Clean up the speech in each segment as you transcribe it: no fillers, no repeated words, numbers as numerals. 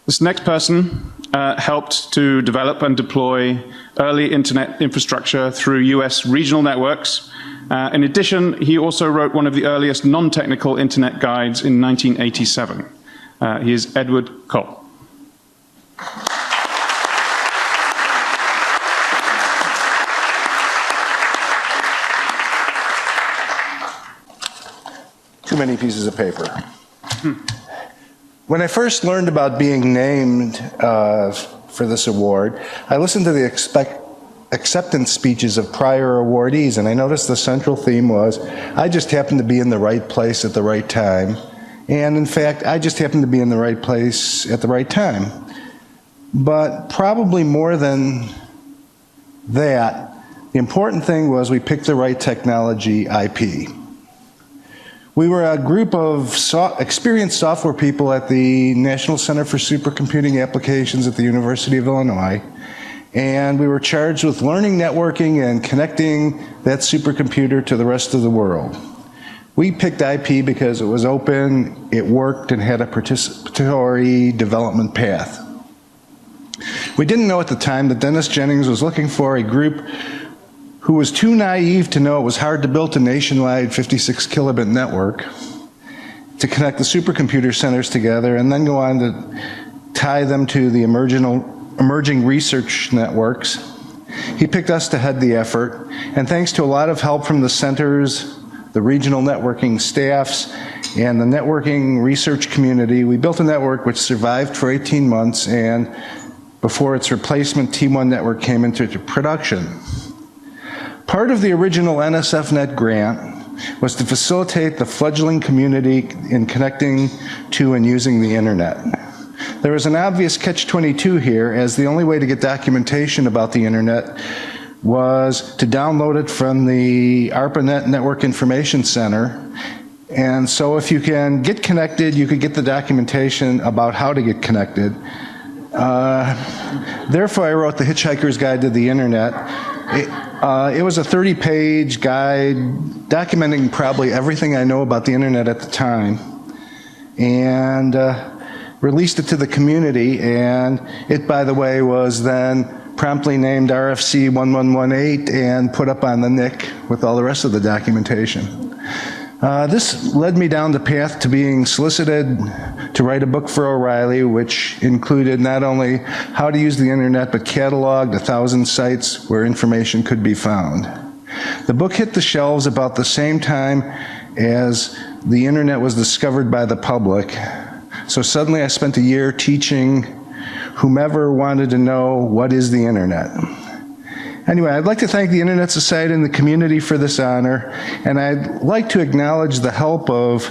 This next person helped to develop and deploy early internet infrastructure through US regional networks. In addition, he also wrote one of the earliest non-technical internet guides in 1987. He is Edward Krol. Too many pieces of paper. When I first learned about being named for this award, I listened to the acceptance speeches of prior awardees, and I noticed the central theme was, I just happened to be in the right place at the right time. And in fact, I just happened to be in the right place at the right time. But probably more than that, the important thing was we picked the right technology IP. We were a group of experienced software people at the National Center for Supercomputing Applications at the University of Illinois, and we were charged with learning networking and connecting that supercomputer to the rest of the world. We picked IP because it was open, it worked, and had a participatory development path. We didn't know at the time that Dennis Jennings was looking for a group who was too naive to know it was hard to build a nationwide 56 kilobit network to connect the supercomputer centers together and then go on to tie them to the emerging research networks. He picked us to head the effort, and thanks to a lot of help from the centers, the regional networking staffs, and the networking research community, we built a network which survived for 18 months, and before its replacement T1 network came into production. Part of the original NSFNet grant was to facilitate the fledgling community in connecting to and using the internet. There was an obvious catch-22 here, as the only way to get documentation about the internet was to download it from the ARPANET Network Information Center. And so if you can get connected, you could get the documentation about how to get connected. Therefore, I wrote The Hitchhiker's Guide to the Internet. It was a 30-page guide documenting probably everything I know about the internet at the time, and released it to the community, and it, by the way, was then promptly named RFC 1118 and put up on the NIC with all the rest of the documentation. This led me down the path to being solicited to write a book for O'Reilly, which included not only how to use the internet, but cataloged 1,000 sites where information could be found. The book hit the shelves about the same time as the internet was discovered by the public. So suddenly I spent a year teaching whomever wanted to know what is the internet. Anyway, I'd like to thank the Internet Society and the community for this honor, and I'd like to acknowledge the help of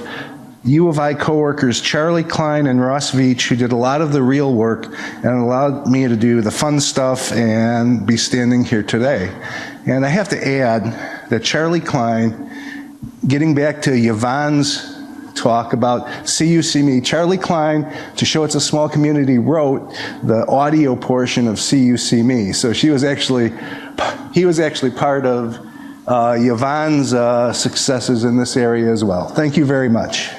U of I coworkers Charlie Klein and Ross Veach, who did a lot of the real work and allowed me to do the fun stuff and be standing here today. And I have to add that Charlie Klein, getting back to Yvonne's talk about See You, See Me, Charlie Klein, to show it's a small community, wrote the audio portion of See You, See Me. So he was actually part of Yvonne's successes in this area as well. Thank you very much.